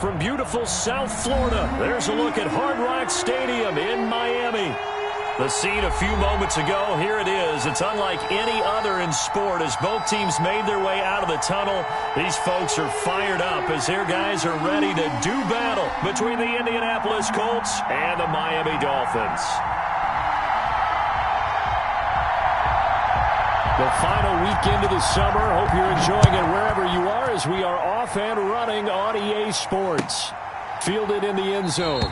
from beautiful South Florida. There's a look at Hard Rock Stadium in Miami. The scene a few moments ago, here it is. It's unlike any other in sport as both teams made their way out of the tunnel. These folks are fired up as their guys are ready to do battle between the Indianapolis Colts and the Miami Dolphins. The final weekend of the summer. Hope you're enjoying it wherever you are as we are off and running on EA Sports. Fielded in the end zone.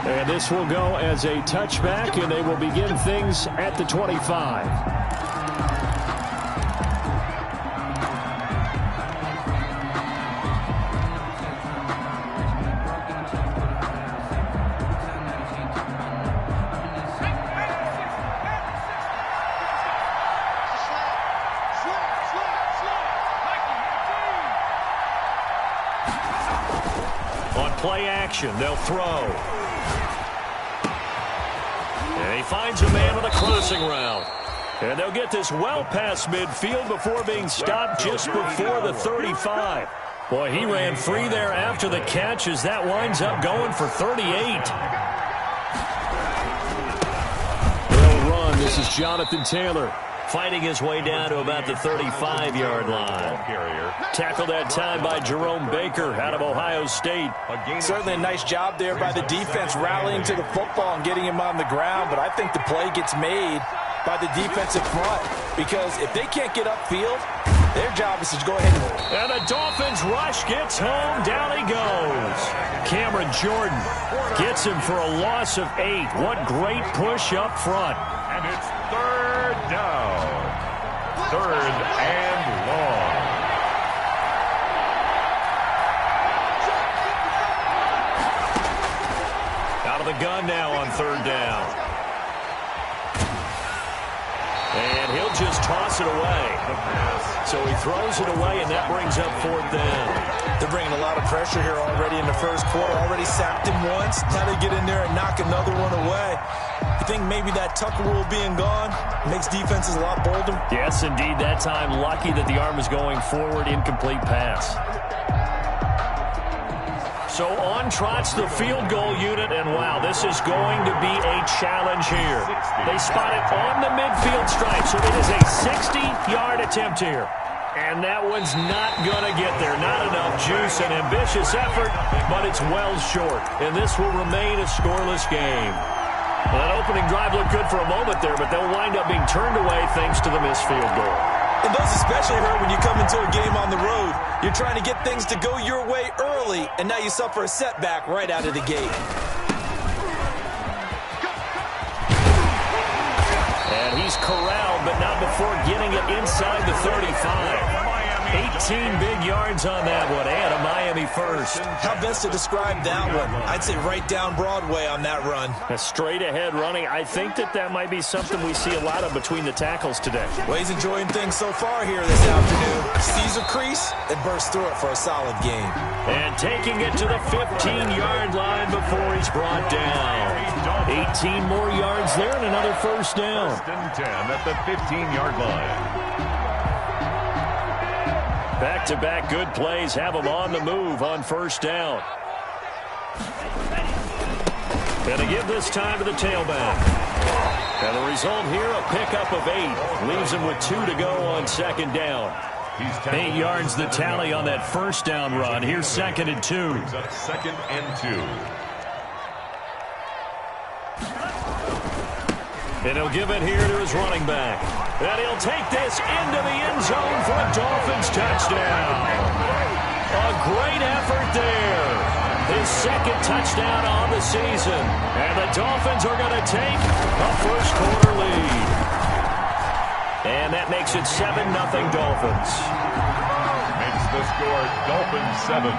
And this will go as a touchback, and they will begin things at the 25. On play action, they'll throw. And he finds a man on a crossing route. And they'll get this well past midfield before being stopped just before the 35. Boy, he ran free there after the catch as that winds up going for 38. They'll run. This is Jonathan Taylor. Fighting his way down to about the 35-yard line. Tackled that time by Jerome Baker out of Ohio State. Certainly a nice job there by the defense rallying to the football and getting him on the ground, but I think the play gets made by the defensive front because if they can't get upfield, their job is to go ahead and the Dolphins rush gets home. Down he goes. Cameron Jordan gets him for a loss of 8. What great push up front. And it's third down. Third and long. Out of the gun now on third down. And he'll just toss it away. So he throws it away, and that brings up fourth down. They're bringing a lot of pressure here already in the first quarter. Already sacked him once. Now they get in there and knock another one away. I think maybe that tuck rule being gone makes defenses a lot bolder. Yes, indeed. That time, lucky that the arm is going forward. Incomplete pass. So on trots the field goal unit, and wow, this is going to be a challenge here. They spot it on the midfield stripe, so it is a 60-yard attempt here. And that one's not going to get there. Not enough juice, an ambitious effort, but it's well short. And this will remain a scoreless game. Well, that opening drive looked good for a moment there, but they'll wind up being turned away thanks to the missed field goal. And those especially hurt when you come into a game on the road. You're trying to get things to go your way early, and now you suffer a setback right out of the gate. And he's corralled, but not before getting it inside the 35. 18 big yards on that one, and a Miami first. How best to describe that one? I'd say right down Broadway on that run. A straight-ahead running. I think that might be something we see a lot of between the tackles today. Well, he's enjoying things so far here this afternoon. Sees a crease and bursts through it for a solid game. And taking it to the 15-yard line before he's brought down. 18 more yards there and another first down. First and 10 at the 15-yard line. Back-to-back good plays have them on the move on first down. And to give this time to the tailback. And the result here, a pickup of 8. Leaves him with 2 to go on second down. 8 yards the tally on that first down run. Here's second and 2. Brings up second and 2. And he'll give it here to his running back. And he'll take this into the end zone for a Dolphins touchdown. A great effort there. His second touchdown on the season. And the Dolphins are going to take a first quarter lead. And that makes it 7-0 Dolphins. Makes the score Dolphins 7,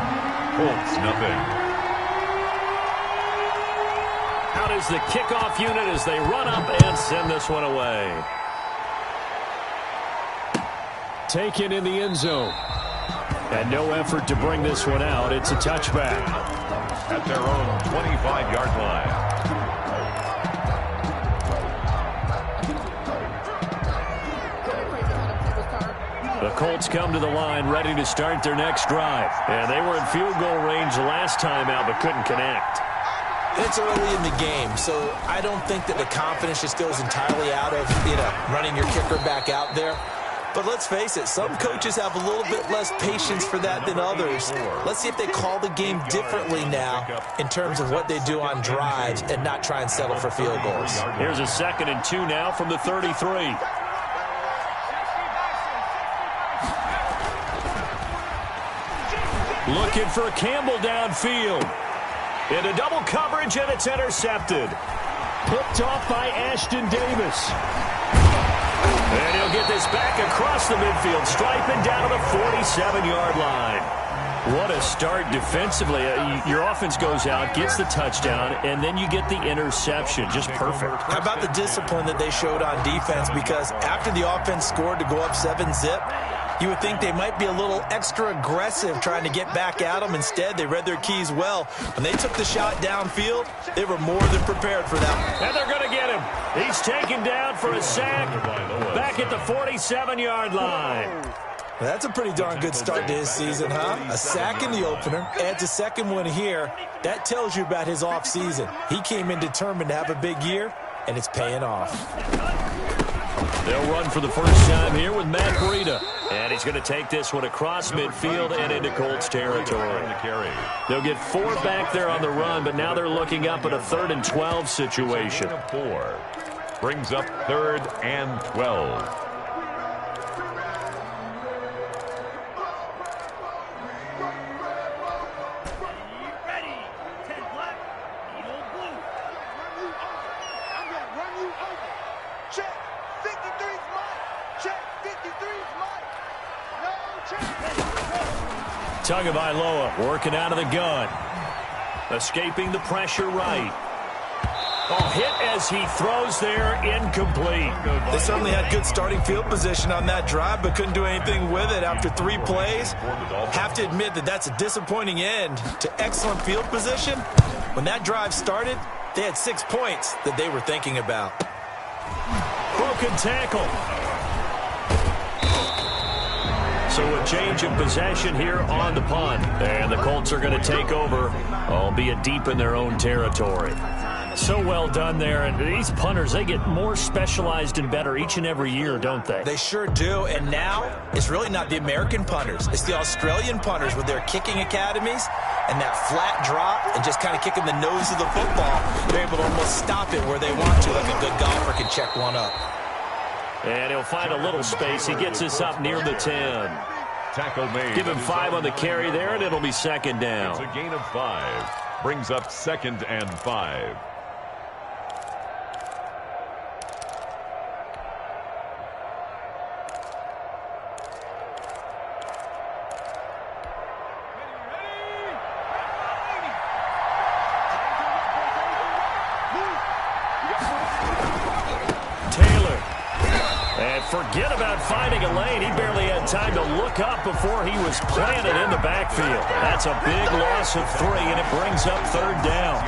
Colts 0. Out is the kickoff unit as they run up and send this one away. Taken in the end zone. And no effort to bring this one out. It's a touchback. At their own 25-yard line. The Colts come to the line ready to start their next drive. And they were in field goal range last time out but couldn't connect. It's early in the game, so I don't think that the confidence just goes entirely out of, running your kicker back out there. But let's face it, some coaches have a little bit less patience for that than others. Let's see if they call the game differently now in terms of what they do on drives and not try and settle for field goals. Here's a 2nd and 2 now from the 33. Looking for Campbell downfield. Into double coverage, and it's intercepted. Picked off by Ashton Davis. And he'll get this back across the midfield stripe and down to the 47-yard line. What a start defensively. Your offense goes out, gets the touchdown, and then you get the interception. Just perfect. How about the discipline that they showed on defense? Because after the offense scored to go up 7-zip, you would think they might be a little extra aggressive trying to get back at them. Instead, they read their keys well. When they took the shot downfield, they were more than prepared for that. And they're going to get him. He's taken down for a sack back at the 47-yard line. That's a pretty darn good start to his season, huh? A sack in the opener, adds a second one here. That tells you about his offseason. He came in determined to have a big year, and it's paying off. They'll run for the first time here with Matt Breida. And he's going to take this one across midfield and into Colts territory. They'll get 4 back there on the run, but now they're looking up at a 3rd and 12 situation. 4 brings up 3rd and 12. Tagovailoa working out of the gun. Escaping the pressure right. Oh, hit as he throws there, incomplete. They certainly had good starting field position on that drive, but couldn't do anything with it after 3 plays. Have to admit that that's a disappointing end to excellent field position. When that drive started, they had 6 points that they were thinking about. Broken tackle. So a change of possession here on the punt. And the Colts are going to take over, albeit deep in their own territory. So well done there. And these punters, they get more specialized and better each and every year, don't they? They sure do. And now it's really not the American punters. It's the Australian punters with their kicking academies and that flat drop and just kind of kicking the nose of the football. They're able to almost stop it where they want to, like a good golfer can check one up. And he'll find a little space. He gets us up near the 10. Tackle made. Give him 5 on the carry there, and it'll be 2nd down. It's a gain of 5. Brings up 2nd and 5. Forget about finding a lane. He barely had time to look up before he was planted in the backfield. That's a big loss of 3, and it brings up 3rd down.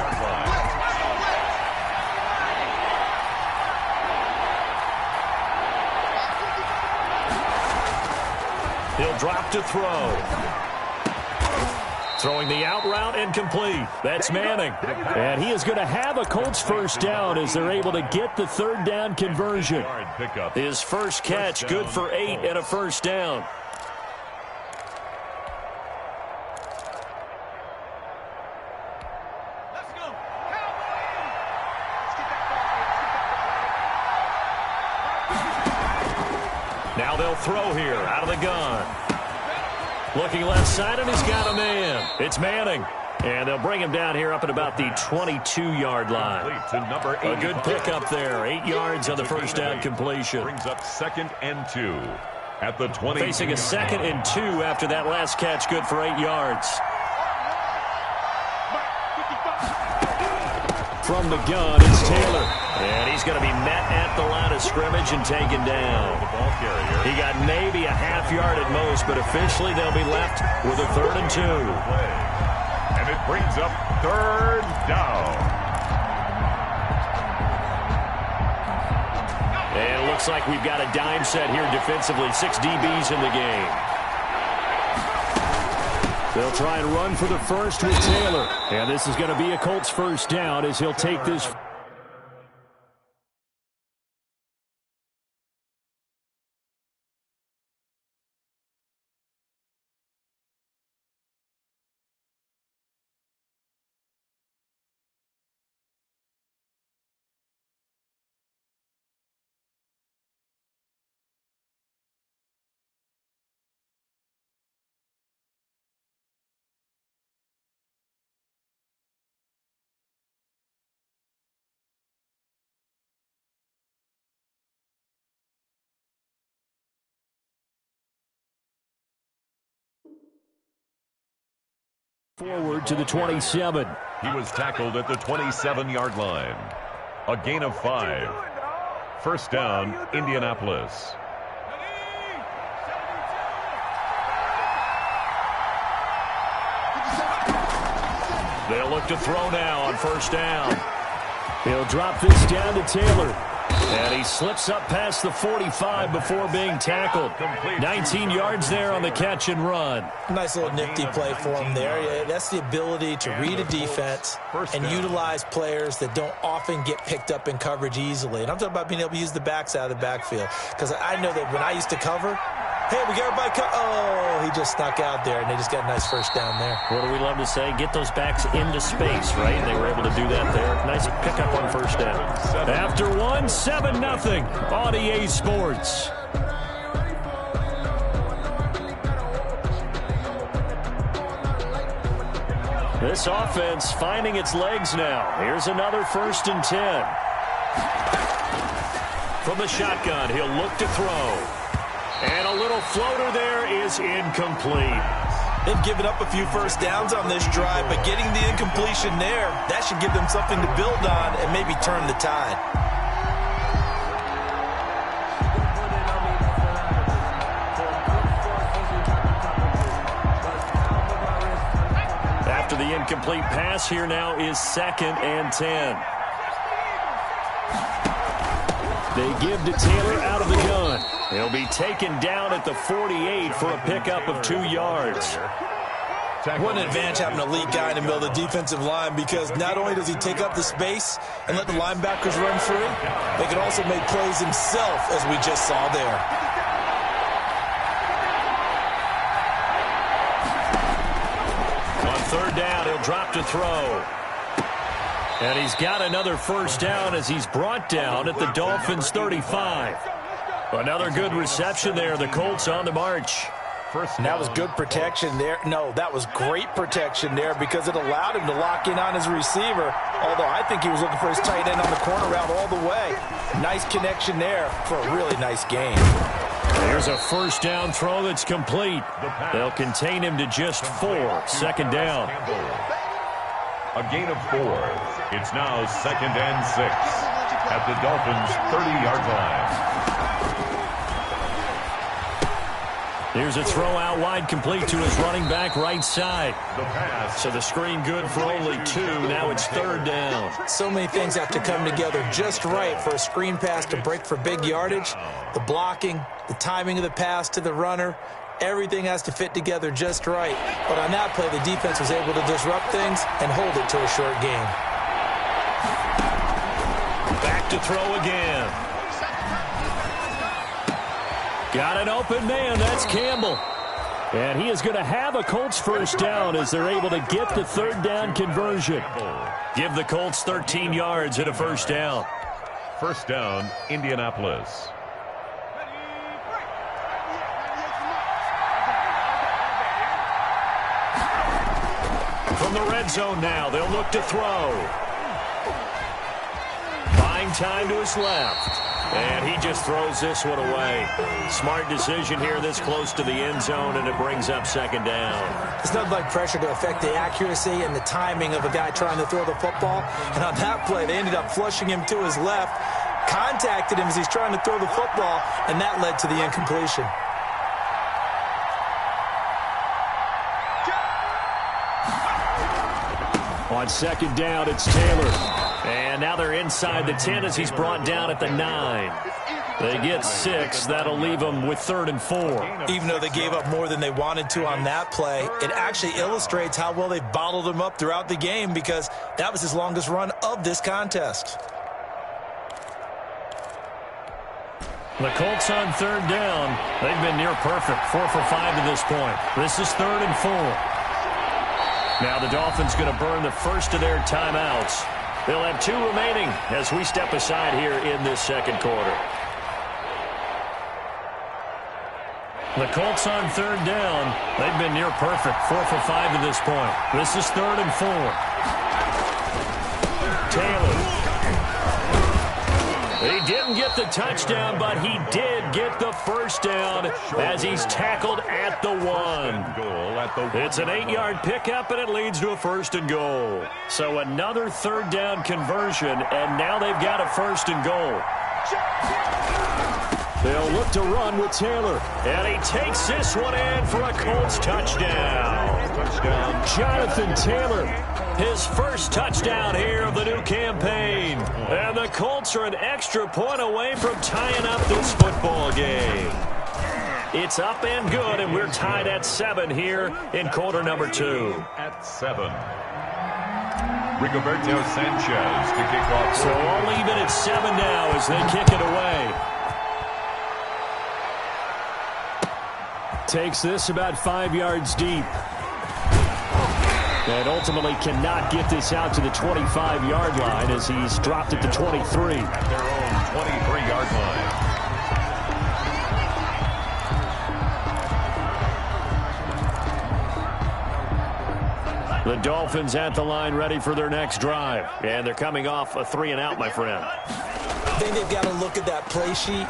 He'll drop to throw. Throwing the out route incomplete. That's Manning. And he is going to have a Colts first down as they're able to get the 3rd down conversion. His first catch, good for 8 and a first down. Now they'll throw here out of the gun. Looking left side, and he's got a man. It's Manning. And they'll bring him down here up at about the 22-yard line. A good pickup there. 8 yards on the first down completion. Brings up 2nd and 2 at the 20. Facing a 2nd and 2 after that last catch, good for 8 yards. From the gun, it's Taylor. And he's going to be met at the line of scrimmage and taken down. He got maybe a half yard at most, but officially they'll be left with a 3rd and 2. And it brings up 3rd down. And it looks looks like we've got a dime set here defensively. 6 DBs in the game. They'll try and run for the first with Taylor. And this is going to be a Colts first down as he'll take this. Forward to the 27. He was tackled at the 27-yard line. A gain of 5. First down, Indianapolis. They'll look to throw now on first down. He'll drop this down to Taylor. And he slips up past the 45 before being tackled. 19 yards there on the catch and run. Nice little nifty play for him there. Yeah, that's the ability to read a defense and utilize players that don't often get picked up in coverage easily. And I'm talking about being able to use the backs out of the backfield. Because I know that when I used to cover, hey, we got everybody oh, he just snuck out there, and they just got a nice first down there. What do we love to say? Get those backs into space, right? And they were able to do that there. Nice pickup on first down. After 1, 7-0 on EA Sports. This offense finding its legs now. Here's another 1st and 10. From the shotgun, he'll look to throw. And a little floater there is incomplete. They've given up a few first downs on this drive, but getting the incompletion there, that should give them something to build on and maybe turn the tide. After the incomplete pass, here now is 2nd and 10. They give to Taylor out of the gun. He'll be taken down at the 48 for a pickup of 2 yards. What an advantage having an elite guy in the middle of the defensive line, because not only does he take up the space and let the linebackers run free, they can also make plays himself, as we just saw there. On 3rd down, he'll drop to throw. And he's got another first down as he's brought down at the Dolphins' 35. Another good reception there. The Colts on the march. And that was good protection there. No, that was great protection there because it allowed him to lock in on his receiver, although I think he was looking for his tight end on the corner route all the way. Nice connection there for a really nice game. Here's a first down throw that's complete. They'll contain him to just 4. 2nd down. A gain of 4. It's now 2nd and 6 at the Dolphins' 30-yard line. Here's a throw out wide, complete to his running back right side. So the screen good for only 2. Now it's 3rd down. So many things have to come together just right for a screen pass to break for big yardage. The blocking, the timing of the pass to the runner, everything has to fit together just right. But on that play, the defense was able to disrupt things and hold it to a short game. Back to throw again. Got an open man. That's Campbell. And he is going to have a Colts first down as they're able to get the 3rd down conversion. Give the Colts 13 yards and a first down. First down, Indianapolis. From the red zone now, they'll look to throw. Buying time to his left. And he just throws this one away. Smart decision here this close to the end zone, and it brings up 2nd down. It's not like pressure to affect the accuracy and the timing of a guy trying to throw the football. And on that play, they ended up flushing him to his left, contacted him as he's trying to throw the football, and that led to the incompletion. On 2nd down, it's Taylor. And now they're inside the 10 as he's brought down at the 9. They get 6. That'll leave them with 3rd and 4. Even though they gave up more than they wanted to on that play, it actually illustrates how well they bottled them up throughout the game, because that was his longest run of this contest. The Colts on 3rd down. They've been near perfect. 4 for 5 to this point. This is 3rd and 4. Now the Dolphins going to burn the first of their timeouts. They'll have 2 remaining as we step aside here in this second quarter. The Colts on 3rd down. They've been near perfect. 4 for 5 to this point. This is 3rd and 4. Taylor. He didn't get the touchdown, but he did get the first down as he's tackled at the 1. It's an 8-yard pickup, and it leads to a 1st and goal. So another 3rd down conversion, and now they've got a 1st and goal. They'll look to run with Taylor, and he takes this one in for a Colts touchdown. Jonathan Taylor, his first touchdown here of the new campaign. And the Colts are an extra point away from tying up this football game. It's up and good, and we're tied at 7 here in quarter number 2. At 7. Rigoberto Sanchez to kick off. So all even at 7 now as they kick it away. Takes this about 5 yards deep. And ultimately cannot get this out to the 25-yard line as he's dropped it to 23. At their own 23-yard line. The Dolphins at the line ready for their next drive. And they're coming off a 3-and-out, my friend. I think they've got to look at that play sheet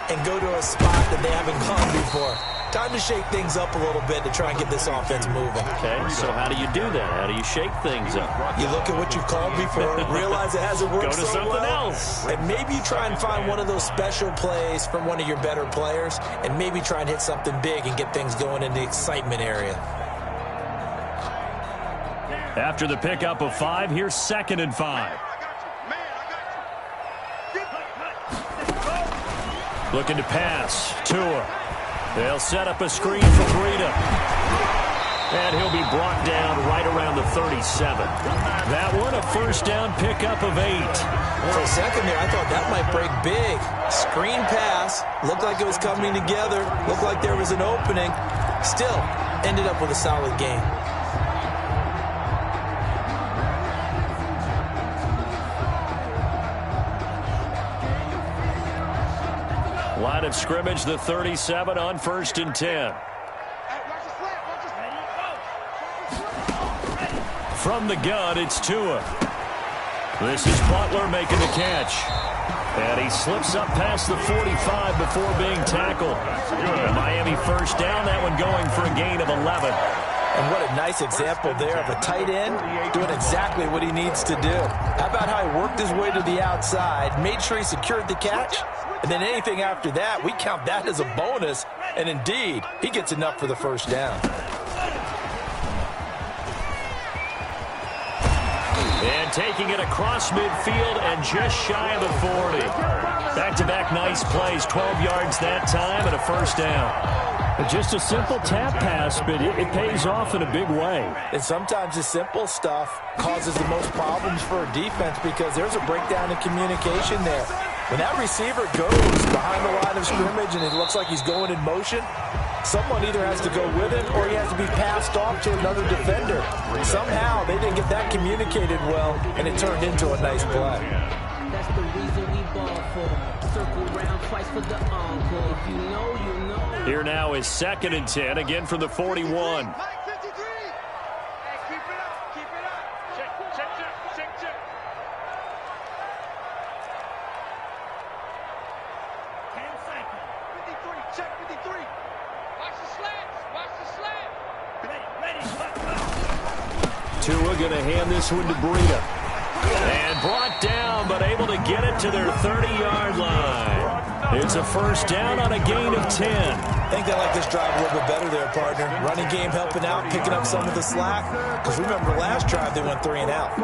and go to a spot that they haven't gone before. Time to shake things up a little bit to try and get this offense moving. Okay, so how do you do that? How do you shake things up? You look at what you've called before, realize it hasn't worked Go to so something well, else. and maybe you try and find one of those special plays from one of your better players, and maybe try and hit something big and get things going in the excitement area. After the pickup of 5, here's 2nd and 5. Looking to pass. Tua. They'll set up a screen for Breida. And he'll be brought down right around the 37. That one, a 1st down pickup of 8. For a second there, I thought that might break big. Screen pass. Looked like it was coming together. Looked like there was an opening. Still, ended up with a solid game. Line of scrimmage, the 37 on 1st and 10. From the gun, it's Tua. This is Butler making the catch. And he slips up past the 45 before being tackled. Good. Miami 1st down, that one going for a gain of 11. And what a nice example there of a tight end doing exactly what he needs to do. How about how he worked his way to the outside, made sure he secured the catch, and then anything after that, we count that as a bonus. And indeed, he gets enough for the 1st down. And taking it across midfield and just shy of the 40. Back-to-back nice plays, 12 yards that time and a 1st down. Just a simple tap pass, but it pays off in a big way. And sometimes the simple stuff causes the most problems for a defense because there's a breakdown in communication there. When that receiver goes behind the line of scrimmage and it looks like he's going in motion, someone either has to go with him or he has to be passed off to another defender. Somehow they didn't get that communicated well, and it turned into a nice play. That's the reason we ball for. Circle round twice for the encore. If you know, you know. Here now is 2nd and 10, again from the 41. Tua going to hand this one to Breida. And brought down, but able to get it to their 30-yard line. It's a 1st down on a gain of 10. I think they like this drive a little bit better there, partner. Running game helping out, picking up some of the slack. Because remember, last drive they went 3 and out.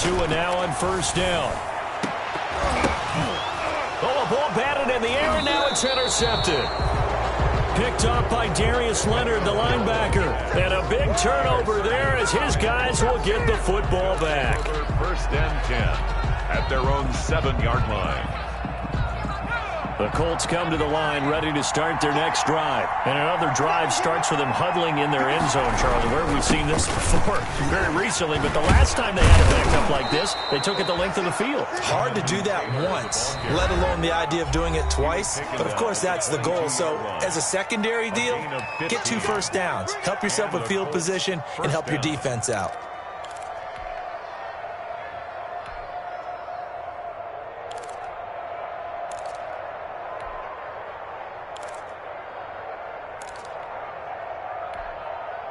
Tua now on first down. Oh, a ball batted in the air, and now it's intercepted. Picked up by Darius Leonard, the linebacker. And a big turnover there as his guys will get the football back. First and 10 at their own 7-yard line. The Colts come to the line ready to start their next drive. And another drive starts with them huddling in their end zone, Charlie. Where have we seen this before? Very recently, but the last time they had it backed up like this, they took it the length of the field. Hard to do that once, let alone the idea of doing it twice. But, of course, that's the goal. So, as a secondary deal, get 2 first downs. Help yourself with field position and help your defense out.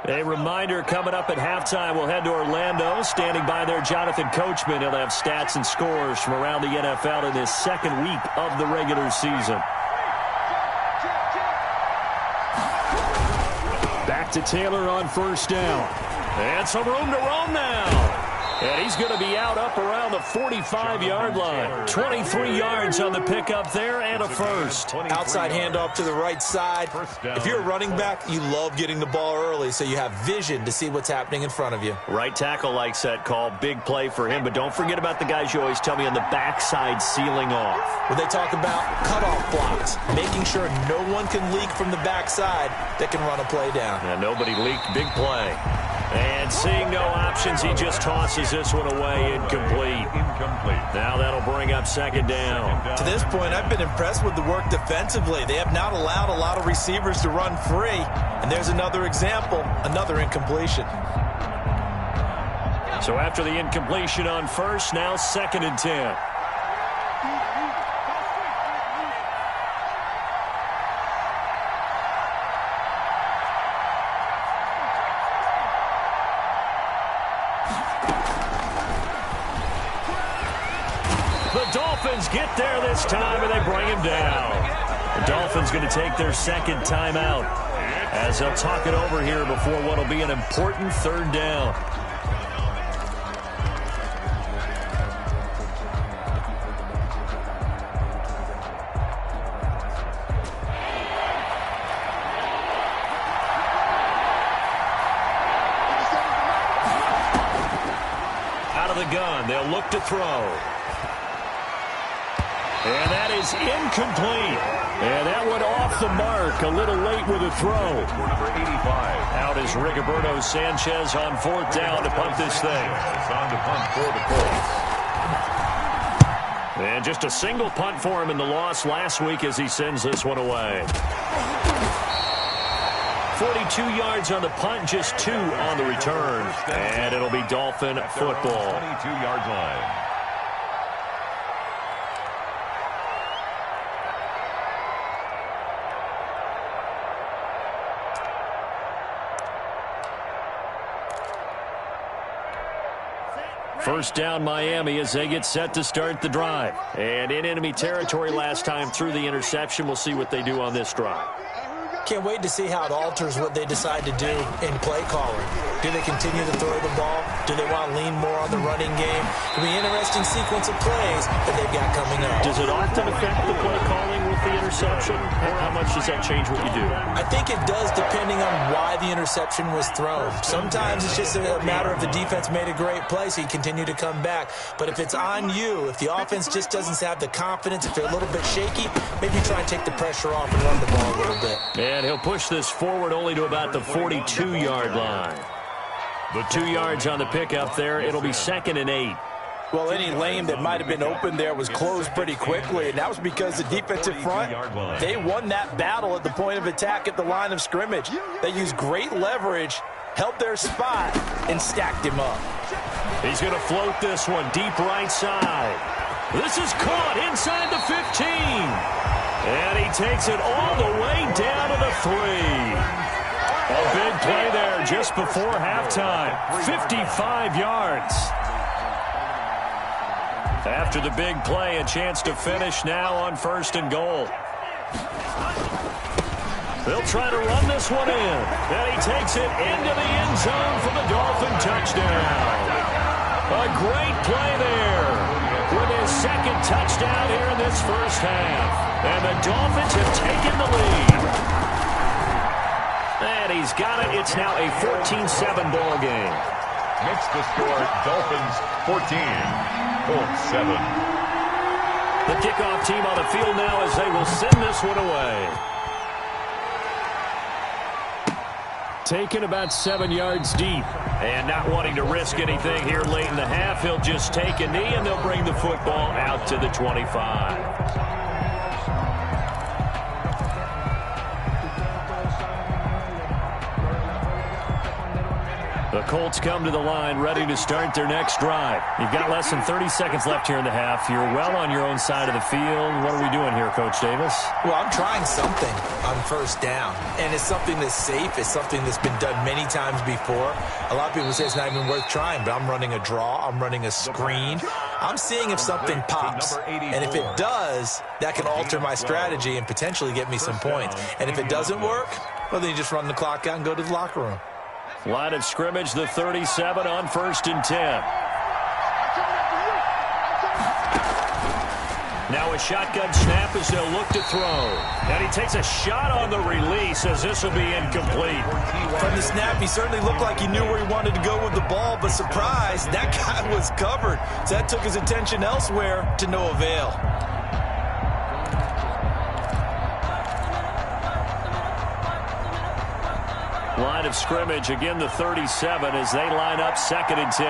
A reminder coming up at halftime. We'll head to Orlando. Standing by there, Jonathan Coachman. He'll have stats and scores from around the NFL in this second week of the regular season. Back to Taylor on first down. And some room to roam now. And he's going to be out up around the 45-yard line. 23 yards on the pickup there and a first. Outside handoff to the right side. If you're a running back, you love getting the ball early so you have vision to see what's happening in front of you. Right tackle likes that call. Big play for him. But don't forget about the guys you always tell me on the backside sealing off. When they talk about cutoff blocks, making sure no one can leak from the backside that can run a play down. And nobody leaked. Big play. And seeing no options, he just tosses this one away. Incomplete. Now that'll bring up second down. To this point, I've been impressed with the work defensively. They have not allowed a lot of receivers to run free. And there's another example, another incompletion. So after the incompletion on first, now second and 10. Dolphins get there this time, and they bring him down. The Dolphins going to take their second timeout as they'll talk it over here before what will be an important third down. Out of the gun, they'll look to throw. And that is incomplete. And that went off the mark a little late with a throw. Number 85. Out is Rigoberto Sanchez on fourth down to punt this thing. It's on to punt for the Colts. And just a single punt for him in the loss last week as he sends this one away. 42 yards on the punt, just 2 on the return. And it'll be Dolphin football. 22-yard line. First down Miami as they get set to start the drive. And in enemy territory last time through the interception. We'll see what they do on this drive. Can't wait to see how it alters what they decide to do in play calling. Do they continue to throw the ball? Do they want to lean more on the running game? It'll be an interesting sequence of plays that they've got coming up. Does it often affect the play calling with the interception? Or how much does that change what you do? I think it does depending on why the interception was thrown. Sometimes it's just a matter of the defense made a great play, so you continue to come back. But if it's on you, if the offense just doesn't have the confidence, if they're a little bit shaky, maybe try and take the pressure off and run the ball a little bit. And he'll push this forward only to about the 42-yard line. The 2 yards on the pickup there. It'll be second and 8. Well, any lane that might have been open there was closed pretty quickly, and that was because the defensive front, they won that battle at the point of attack at the line of scrimmage. They used great leverage, held their spot, and stacked him up. He's going to float this one deep right side. This is caught inside the 15. And he takes it all the way down to the 3. A big play there just before halftime. 55 yards. After the big play, a chance to finish now on first and goal. They'll try to run this one in. And he takes it into the end zone for the Dolphin touchdown. A great play there with his second touchdown here in this first half. And the Dolphins have taken the lead. And he's got it. It's now a 14-7 ball game. Makes the score Dolphins 14, Colts 7. The kickoff team on the field now as they will send this one away. Taken about 7 yards deep. And not wanting to risk anything here late in the half, he'll just take a knee and they'll bring the football out to the 25. The Colts come to the line ready to start their next drive. You've got less than 30 seconds left here in the half. You're well on your own side of the field. What are we doing here, Coach Davis? Well, I'm trying something on first down, and it's something that's safe. It's something that's been done many times before. A lot of people say it's not even worth trying, but I'm running a draw. I'm running a screen. I'm seeing if something pops, and if it does, that can alter my strategy and potentially get me some points. And if it doesn't work, well, then you just run the clock out and go to the locker room. Line of scrimmage, the 37 on 1st and 10. Now a shotgun snap as they'll look to throw. And he takes a shot on the release as this will be incomplete. From the snap, he certainly looked like he knew where he wanted to go with the ball, but surprise, that guy was covered. So that took his attention elsewhere to no avail. Line of scrimmage, again the 37 as they line up 2nd and 10.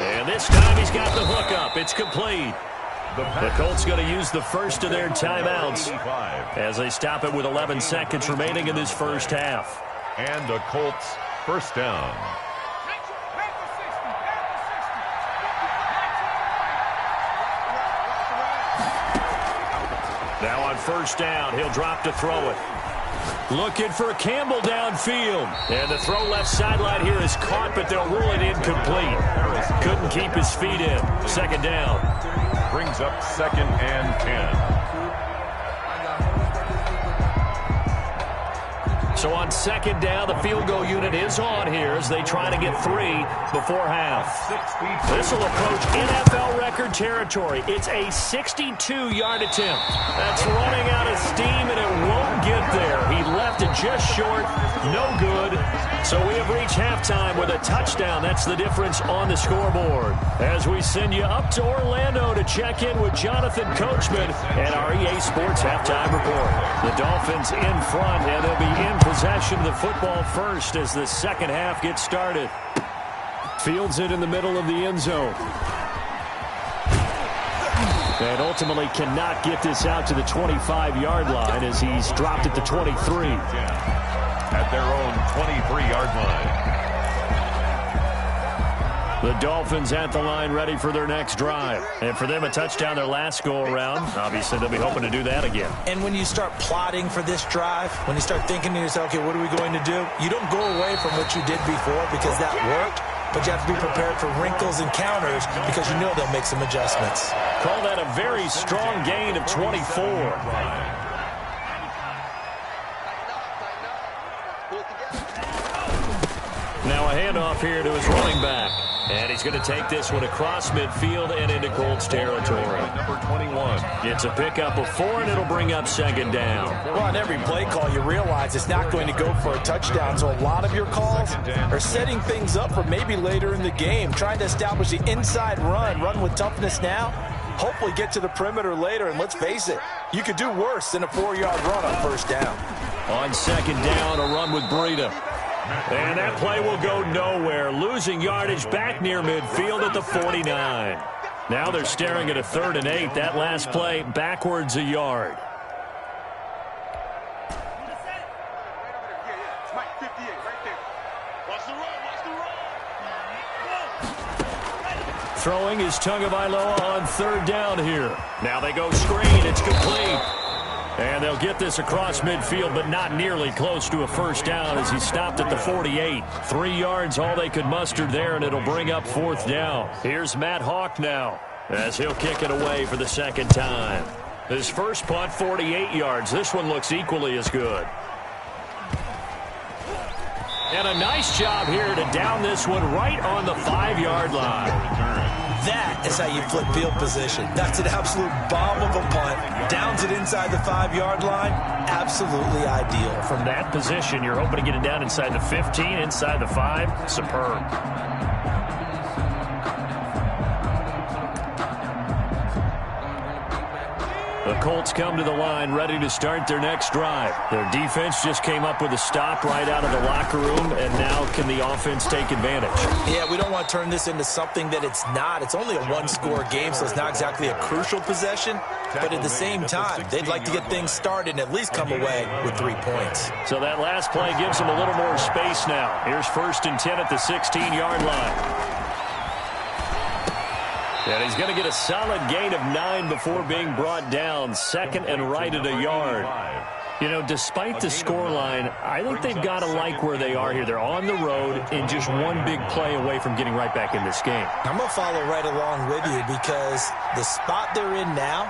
And this time he's got the hook up. It's complete. The Colts going to use the first of their timeouts as they stop it with 11 seconds remaining in this first half. And the Colts first down. Now on first down, he'll drop to throw it. Looking for Campbell downfield. And the throw left sideline here is caught, but they'll rule it incomplete. Couldn't keep his feet in. 2nd down. Brings up 2nd and 10. So on 2nd down, the field goal unit is on here as they try to get 3 before half. This will approach NFL record territory. It's a 62-yard attempt. That's running out of steam, and it won't get there. He left it just short. No good. So we have reached halftime with a touchdown. That's the difference on the scoreboard. As we send you up to Orlando to check in with Jonathan Coachman and our EA Sports halftime report. The Dolphins in front, and they'll be in possession of the football first as the second half gets started. Fields it in the middle of the end zone. And ultimately cannot get this out to the 25-yard line as he's dropped at the 23. At their own 23-yard line. The Dolphins at the line ready for their next drive. And for them, a touchdown their last go-around. Obviously, they'll be hoping to do that again. And when you start plotting for this drive, when you start thinking to yourself, okay, what are we going to do? You don't go away from what you did before because that worked, but you have to be prepared for wrinkles and counters because you know they'll make some adjustments. Call that a very strong gain of 24. Now a handoff here to his running back. And he's going to take this one across midfield and into Colts territory. Number 21. It's a pickup of 4, and it'll bring up 2nd down. Well, on every play call, you realize it's not going to go for a touchdown. So a lot of your calls are setting things up for maybe later in the game, trying to establish the inside run with toughness now. Hopefully get to the perimeter later, and let's face it, you could do worse than a 4-yard run on first down. On 2nd down, a run with Breida. And that play will go nowhere, losing yardage back near midfield at the 49. Now they're staring at a 3rd and 8. That last play backwards a yard. Throwing is Tagovailoa on 3rd down here. Now they go screen. It's complete. And they'll get this across midfield, but not nearly close to a first down as he stopped at the 48. 3 yards, all they could muster there, and it'll bring up 4th down. Here's Matt Hawk now as he'll kick it away for the 2nd time. His first punt, 48 yards. This one looks equally as good. And a nice job here to down this one right on the 5-yard line. That is how you flip field position. That's an absolute bomb of a punt. Downs it inside the 5-yard line. Absolutely ideal. From that position, you're hoping to get it down inside the 15, inside the 5. Superb. The Colts come to the line ready to start their next drive. Their defense just came up with a stop right out of the locker room, and now can the offense take advantage? Yeah, we don't want to turn this into something that it's not. It's only a one-score game, so it's not exactly a crucial possession. But at the same time, they'd like to get things started and at least come away with 3 points. So that last play gives them a little more space now. Here's 1st and 10 at the 16-yard line. And he's going to get a solid gain of 9 before being brought down. 2nd and right at a yard. You know, despite the scoreline, I think they've got to like where they are here. They're on the road and just one big play away from getting right back in this game. I'm going to follow right along with you because the spot they're in now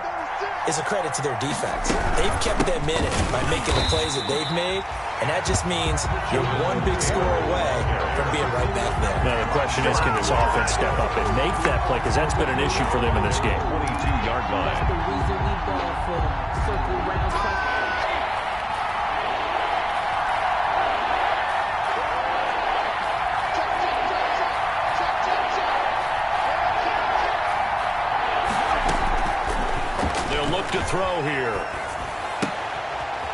is a credit to their defense. They've kept them in it by making the plays that they've made, and that just means you're one big score away from being right back there. Now the question is, can this offense step up and make that play? Because that's been an issue for them in this game. 22-yard line. That's the reason we ball for them. Circle round, fight. To throw here.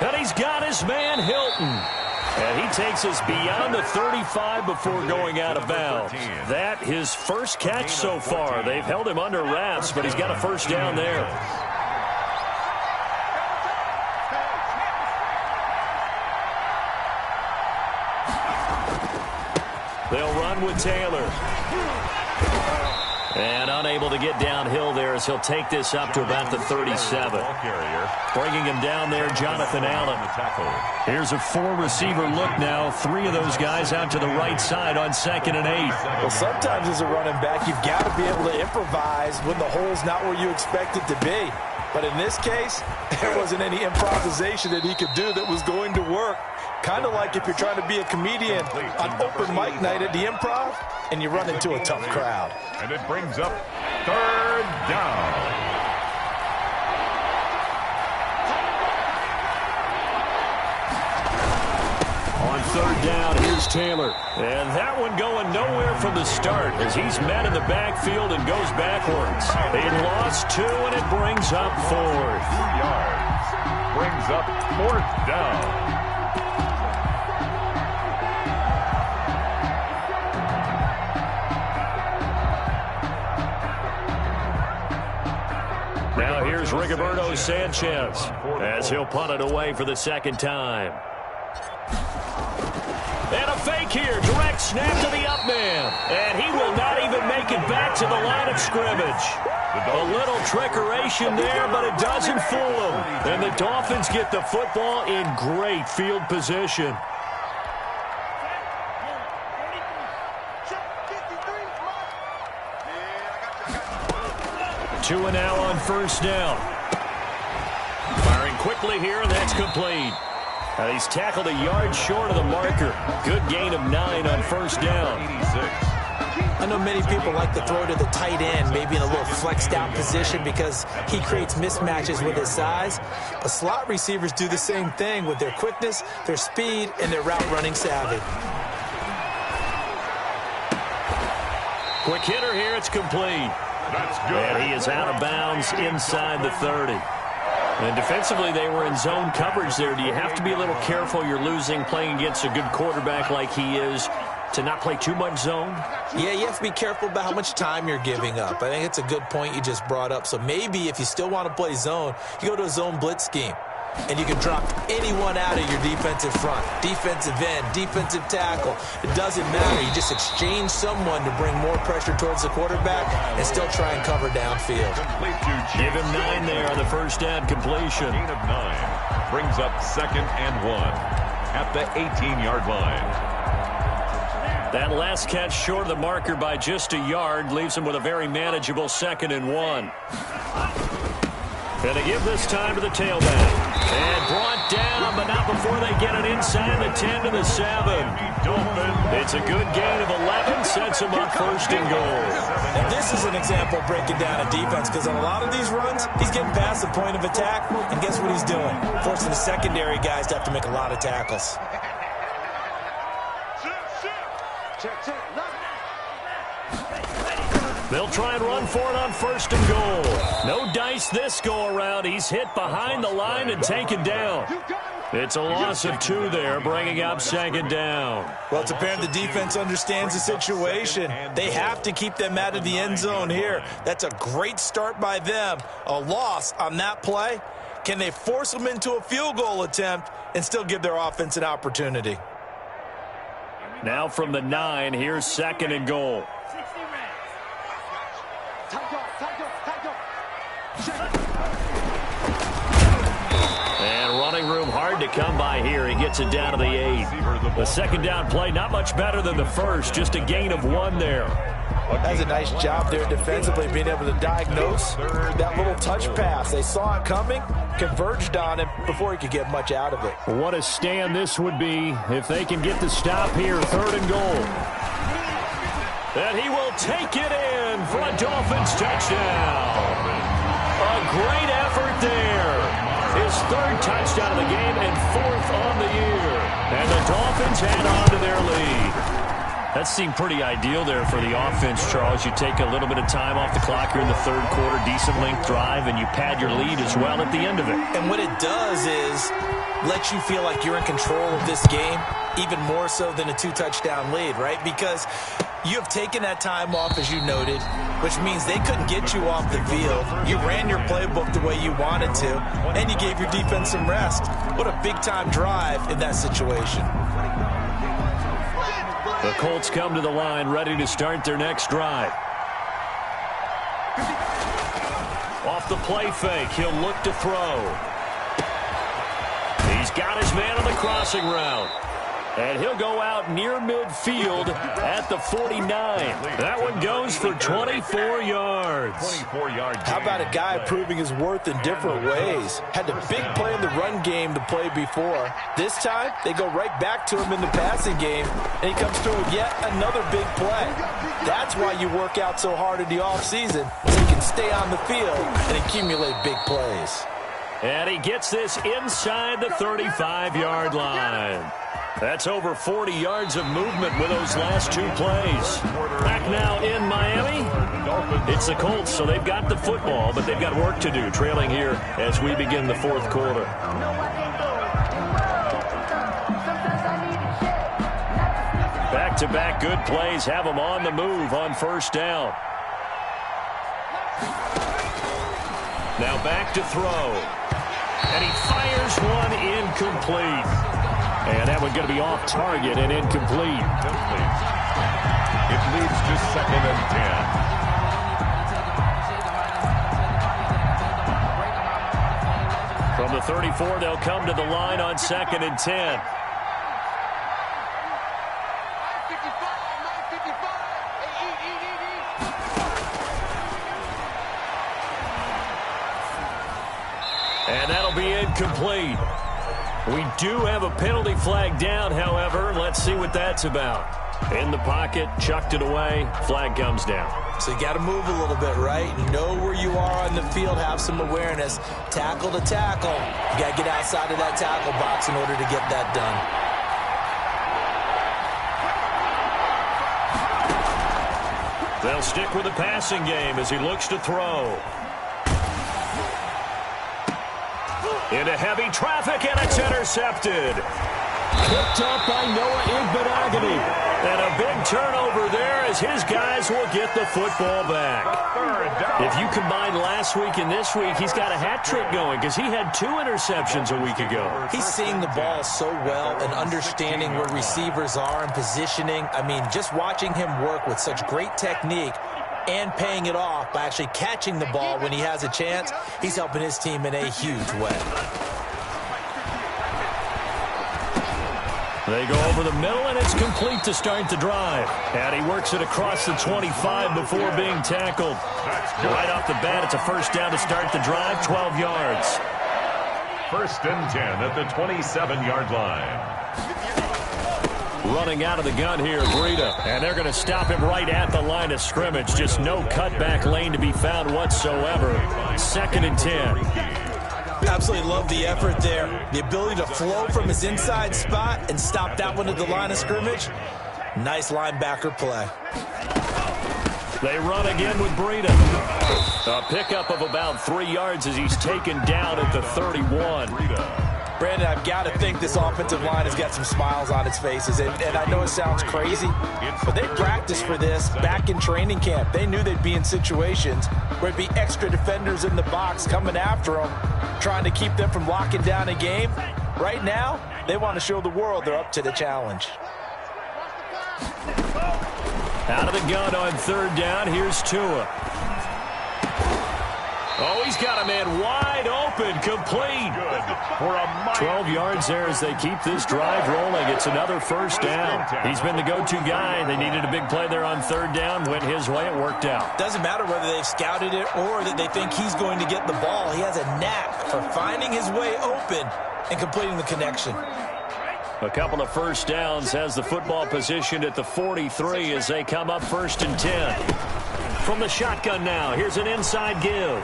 And he's got his man Hilton. And he takes us beyond the 35 before going out of bounds. That his first catch so far. They've held him under wraps, but he's got a first down there. They'll run with Taylor. And unable to get downhill there as he'll take this up to about the 37. Bringing him down there, Jonathan Allen. Here's a 4-receiver look now. 3 of those guys out to the right side on 2nd and 8. Well, sometimes as a running back, you've got to be able to improvise when the hole's not where you expect it to be. But in this case, there wasn't any improvisation that he could do that was going to work. Kind of like if you're trying to be a comedian on open mic night at the Improv and you run into a tough crowd. And it brings up 3rd down. On 3rd down, here's Taylor. And that one going nowhere from the start as he's met in the backfield and goes backwards. They lost 2, and it brings up 4th. 2 yards. Brings up 4th down. Now here's Rigoberto Sanchez as he'll punt it away for the 2nd time. And a fake here. Direct snap to the up man. And he will not even make it back to the line of scrimmage. A little trickeration there, but it doesn't fool him. And the Dolphins get the football in great field position. 2 and now on 1st down. Firing quickly here, and that's complete. And he's tackled a yard short of the marker. Good gain of 9 on 1st down. 86. I know many people like to throw to the tight end, maybe in a little flexed out position because he creates mismatches with his size. But slot receivers do the same thing with their quickness, their speed, and their route running savvy. Quick hitter here, it's complete. That's good. And he is out of bounds inside the 30. And defensively, they were in zone coverage there. Do you have to be a little careful? You're losing, playing against a good quarterback like he is, to not play too much zone? Yeah, you have to be careful about how much time you're giving up. I think it's a good point you just brought up. So maybe if you still want to play zone, you go to a zone blitz scheme. And you can drop anyone out of your defensive front, defensive end, defensive tackle. It doesn't matter. You just exchange someone to bring more pressure towards the quarterback and still try and cover downfield. Give him 9 there on the 1st down completion. Gain of 9 brings up 2nd and 1 at the 18-yard line. That last catch short of the marker by just a yard leaves him with a very manageable 2nd and 1. And they give this time to the tailback. And brought down, but not before they get it inside the 10 to the 7. It's a good gain of 11, sets him up first and goal. Now this is an example of breaking down a defense, because on a lot of these runs, he's getting past the point of attack, and guess what he's doing? Forcing the secondary guys to have to make a lot of tackles. They'll try and run for it on first and goal. No dice this go-around. He's hit behind the line and taken down. It's a loss of 2 there, bringing up second down. Well, it's apparent the defense understands the situation. They have to keep them out of the end zone here. That's a great start by them. A loss on that play. Can they force them into a field goal attempt and still give their offense an opportunity? Now from the 9, here's second and goal. And running room hard to come by here. He gets it down to the 8. The second down play not much better than the first. Just a gain of 1 there. That's a nice job there defensively, being able to diagnose that little touch pass. They saw it coming, converged on him before he could get much out of it. What a stand this would be if they can get the stop here, third and goal. And he will take it in for a Dolphins touchdown. A great effort there. His 3rd touchdown of the game and 4th on the year. And the Dolphins add on to their lead. That seemed pretty ideal there for the offense, Charles. You take a little bit of time off the clock here in the 3rd quarter, decent length drive, and you pad your lead as well at the end of it. And what it does is let you feel like you're in control of this game, even more so than a 2-touchdown lead, right? Because you have taken that time off, as you noted, which means they couldn't get you off the field. You ran your playbook the way you wanted to, and you gave your defense some rest. What a big-time drive in that situation. The Colts come to the line, ready to start their next drive. Off the play fake, he'll look to throw. He's got his man on the crossing route. And he'll go out near midfield at the 49. That one goes for 24 yards. 24 yards. How about a guy proving his worth in different ways? Had the big play in the run game to play before. This time, they go right back to him in the passing game, and he comes through with yet another big play. That's why you work out so hard in the offseason, so you can stay on the field and accumulate big plays. And he gets this inside the 35-yard line. That's over 40 yards of movement with those last 2 plays. Back now in Miami. It's the Colts, so they've got the football, but they've got work to do, trailing here as we begin the 4th quarter. Back-to-back good plays have them on the move on first down. Now back to throw. And he fires one incomplete. And that one going to be off target and incomplete. It leads to 2nd and 10. From the 34, they'll come to the line on 2nd and 10. And that'll be incomplete. We do have a penalty flag down, however. Let's see what that's about. In the pocket, chucked it away, flag comes down. So you got to move a little bit, right? Know where you are on the field, have some awareness. Tackle to tackle. You got to get outside of that tackle box in order to get that done. They'll stick with the passing game as he looks to throw. Into heavy traffic, and it's intercepted. Picked up by Noah Igbenogany. And a big turnover there as his guys will get the football back. If you combine last week and this week, he's got a hat trick going because he had 2 interceptions a week ago. He's seeing the ball so well and understanding where receivers are and positioning. I mean, just watching him work with such great technique and paying it off by actually catching the ball when he has a chance, he's helping his team in a huge way. They go over the middle, and it's complete to start the drive. And he works it across the 25 before being tackled. Right off the bat, it's a first down to start the drive, 12 yards. 1st and 10 at the 27-yard line. Running out of the gun here, Breida. And they're going to stop him right at the line of scrimmage. Just no cutback lane to be found whatsoever. 2nd and 10. Absolutely love the effort there. The ability to flow from his inside spot and stop that one at the line of scrimmage. Nice linebacker play. They run again with Breida. A pickup of about 3 yards as he's taken down at the 31. Brandon, I've got to think this offensive line has got some smiles on its faces. And I know it sounds crazy, but they practiced for this back in training camp. They knew they'd be in situations where it'd be extra defenders in the box coming after them, trying to keep them from locking down a game. Right now, they want to show the world they're up to the challenge. Out of the gun on 3rd down. Here's Tua. Oh, he's got a man wide open, complete. For a 12 yards there as they keep this drive rolling. It's another 1st down. He's been the go-to guy. They needed a big play there on 3rd down. Went his way. It worked out. Doesn't matter whether they've scouted it or that they think he's going to get the ball. He has a knack for finding his way open and completing the connection. A couple of 1st downs has the football positioned at the 43 as they come up 1st and 10. From the shotgun now, here's an inside give.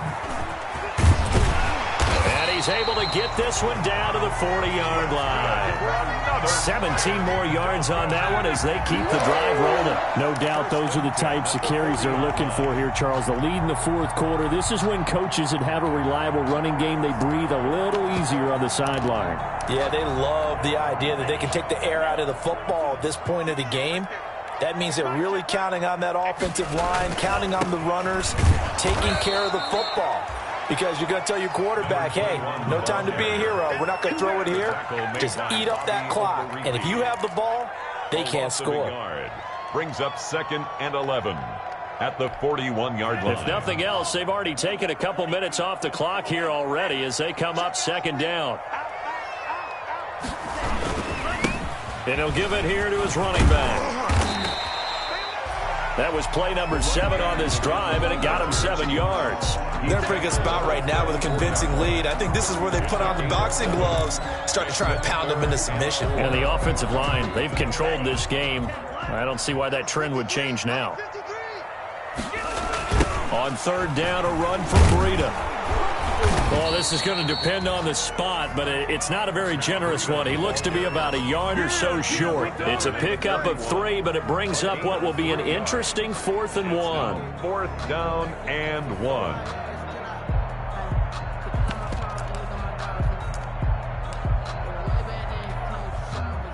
And he's able to get this one down to the 40-yard line. 17 more yards on that one as they keep the drive rolling. No doubt those are the types of carries they're looking for here, Charles. The lead in the 4th quarter. This is when coaches that have a reliable running game, they breathe a little easier on the sideline. Yeah, they love the idea that they can take the air out of the football at this point of the game. That means they're really counting on that offensive line, counting on the runners, taking care of the football. Because you're going to tell your quarterback, hey, no time to be a hero. We're not going to throw it here. Just eat up that clock. And if you have the ball, they can't score. Brings up 2nd and 11 at the 41-yard line. If nothing else, they've already taken a couple minutes off the clock here already as they come up 2nd down. And he'll give it here to his running back. That was play number 7 on this drive, and it got him 7 yards. They're in a pretty good spot right now with a convincing lead. I think this is where they put on the boxing gloves, start to try and pound them into submission. And the offensive line, they've controlled this game. I don't see why that trend would change now. On 3rd down, a run for Breida. Well, this is going to depend on the spot, but it's not a very generous one. He looks to be about a yard or so short. It's a pickup of 3, but it brings up what will be an interesting 4th and 1. 4th down and 1.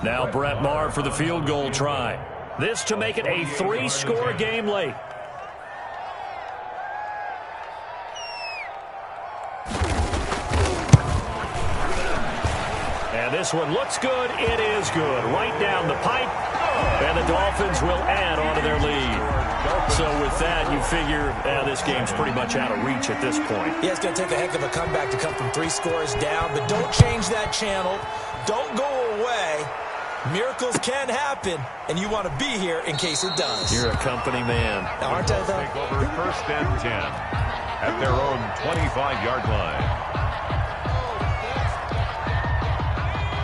Now Brett Maher for the field goal try. This to make it a 3-score game late. And this one looks good. It is good. Right down the pipe. And the Dolphins will add on to their lead. So with that, you figure this game's pretty much out of reach at this point. Yeah, it's going to take a heck of a comeback to come from 3 scores down. But don't change that channel. Don't go away. Miracles can happen, and you want to be here in case it does. You're a company man. Now, aren't I, though? Take over 1st and 10 at their own 25-yard line.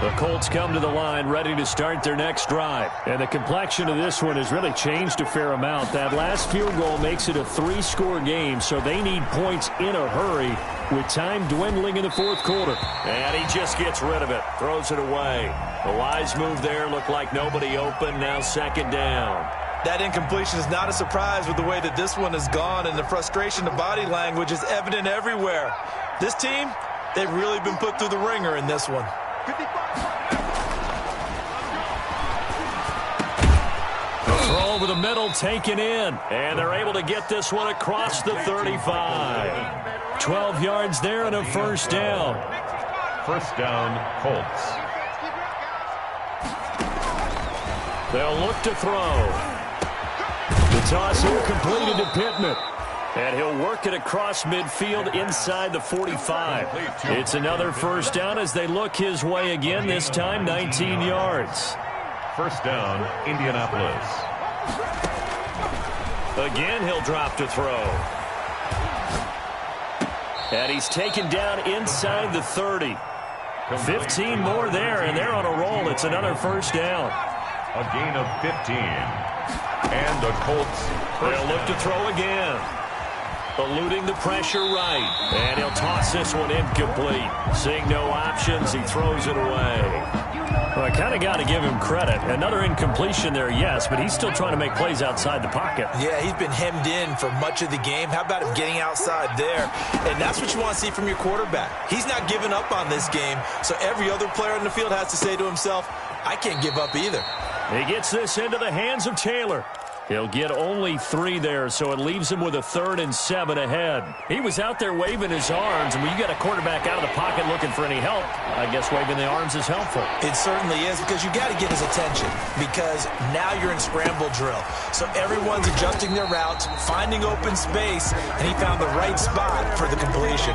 The Colts come to the line ready to start their next drive. And the complexion of this one has really changed a fair amount. That last field goal makes it a 3-score game, so they need points in a hurry with time dwindling in the 4th quarter. And he just gets rid of it, throws it away. A wise move there, looked like nobody open, now 2nd down. That incompletion is not a surprise with the way that this one has gone, and the frustration of body language is evident everywhere. This team, they've really been put through the ringer in this one. Throw over the middle, taken in. And they're able to get this one across the 35. 12 yards there and a 1st down. 1st down, Colts. They'll look to throw. The toss here completed to Pittman. And he'll work it across midfield inside the 45. It's another 1st down as they look his way again, this time 19 yards. 1st down, Indianapolis. Again, he'll drop to throw. And he's taken down inside the 30. 15 more there, and they're on a roll. It's another 1st down. A gain of 15. And the Colts. They'll look to throw again. Eluding the pressure right. And he'll toss this one incomplete. Seeing no options, he throws it away. Well, I kind of got to give him credit. Another incompletion there, yes, but he's still trying to make plays outside the pocket. Yeah, he's been hemmed in for much of the game. How about him getting outside there? And that's what you want to see from your quarterback. He's not giving up on this game, so every other player on the field has to say to himself, I can't give up either. He gets this into the hands of Taylor. He'll get only 3 there, so it leaves him with a 3rd and 7 ahead. He was out there waving his arms, and when you got a quarterback out of the pocket looking for any help, I guess waving the arms is helpful. It certainly is, because you got to get his attention, because now you're in scramble drill. So everyone's adjusting their routes, finding open space, and he found the right spot for the completion.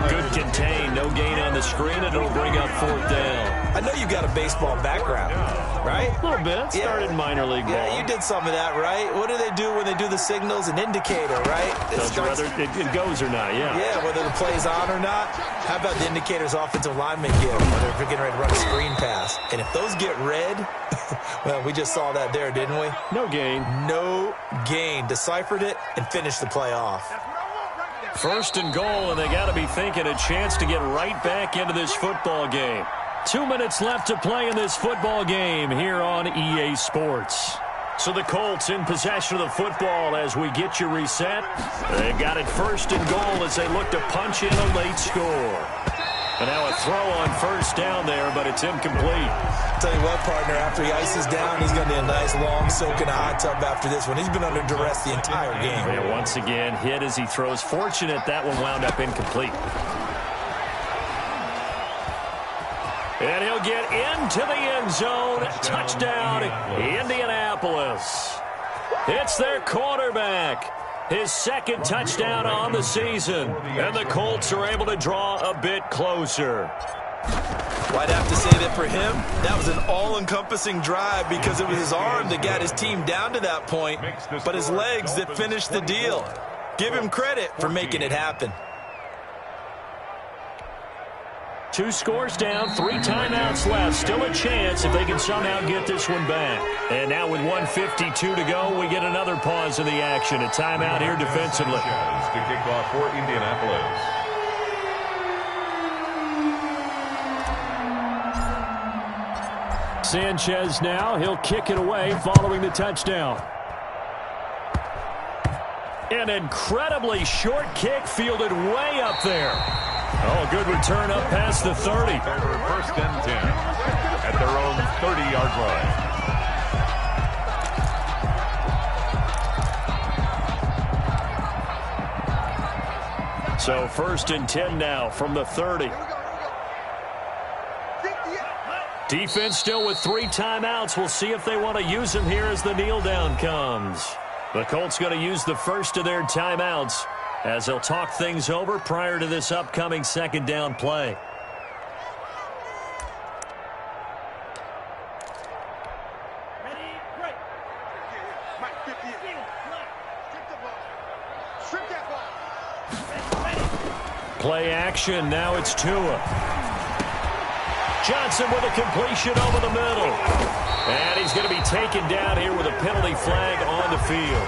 Good contain, no gain on the screen, and it'll bring up 4th down. I know you've got a baseball background, right? A little bit. Started minor league ball. Yeah, you did some of that, right? What do they do when they do the signals? An indicator, right? Whether it goes or not, yeah. Yeah, whether the play's on or not. How about the indicators offensive linemen give when they're getting ready to run a screen pass? And if those get red, well, we just saw that there, didn't we? No gain. No gain. Deciphered it and finished the play off. 1st and goal, and they got to be thinking a chance to get right back into this football game. 2 minutes left to play in this football game here on EA Sports. So the Colts in possession of the football as we get you reset. They got it 1st and goal as they look to punch in a late score. And now a throw on 1st down there, but it's incomplete. Tell you what, partner, after he ices down, he's going to need a nice long soak in a hot tub after this one. He's been under duress the entire game. Yeah, once again, hit as he throws. Fortunate that one wound up incomplete. And he'll get into the end zone. Touchdown, Indianapolis. It's their quarterback. His 2nd touchdown on the season. And the Colts are able to draw a bit closer. Well, I'd have to say that for him, that was an all-encompassing drive because it was his arm that got his team down to that point, but his legs that finished the deal. Give him credit for making it happen. 2 scores down, 3 timeouts left. Still a chance if they can somehow get this one back. And now with 1:52 to go, we get another pause in the action. A timeout here defensively. To kick off for Indianapolis. Sanchez now. He'll kick it away following the touchdown. An incredibly short kick fielded way up there. Oh, good return up past the 30. 1st and 10 at their own 30-yard line. So 1st and 10 now from the 30. Defense still with 3 timeouts. We'll see if they want to use them here as the kneel down comes. The Colts going to use the first of their timeouts as they'll talk things over prior to this upcoming 2nd down play. Play action. Now it's Tua. Johnson with a completion over the middle. And he's going to be taken down here with a penalty flag on the field.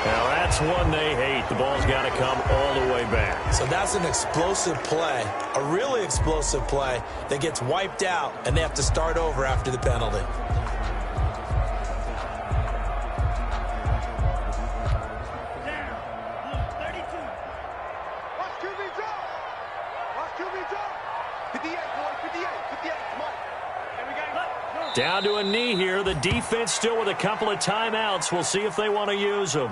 Now, that's one they hate. The ball's got to come all the way back. So that's an explosive play, a really explosive play that gets wiped out, and they have to start over after the penalty. Down to a knee here. The defense still with a couple of timeouts. We'll see if they want to use them.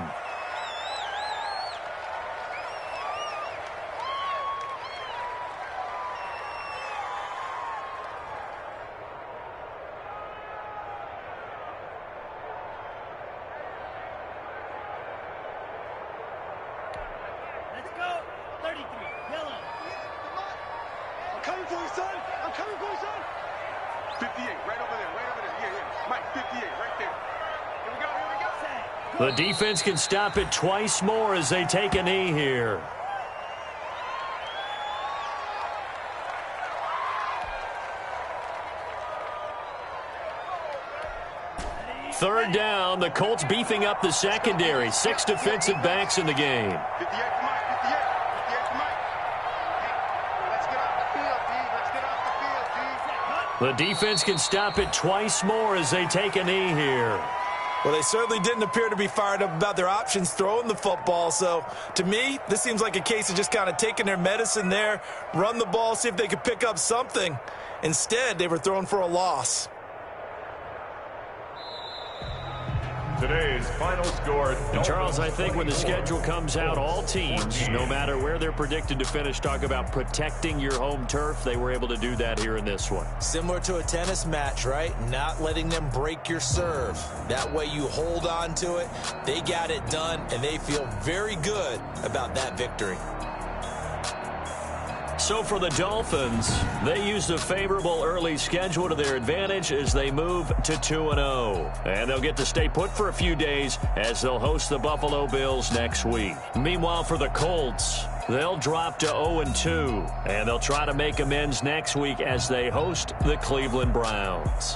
Let's go. 33, yellow. I'm coming for you, son. I'm coming for you, son. 58, right over there, right over there. Yeah. Mike, 58, right there. Here we go, here we go. The defense can stop it twice more as they take a knee here. down. The Colts beefing up the secondary. 6 defensive backs in the game. 58 to Mike, 58 to Mike. Hey, let's get off the field, D. Let's get off the field, D. The defense can stop it twice more as they take a knee here. Well, they certainly didn't appear to be fired up about their options throwing the football. So, to me, this seems like a case of just kind of taking their medicine there, run the ball, see if they could pick up something. Instead, they were throwing for a loss. Today's final score. And Charles, I think when the schedule comes out, all teams, no matter where they're predicted to finish, talk about protecting your home turf. They were able to do that here in this one. Similar to a tennis match, right? Not letting them break your serve. That way you hold on to it. They got it done, and they feel very good about that victory. So for the Dolphins, they used a favorable early schedule to their advantage as they move to 2-0. And they'll get to stay put for a few days as they'll host the Buffalo Bills next week. Meanwhile, for the Colts, they'll drop to 0-2. And they'll try to make amends next week as they host the Cleveland Browns.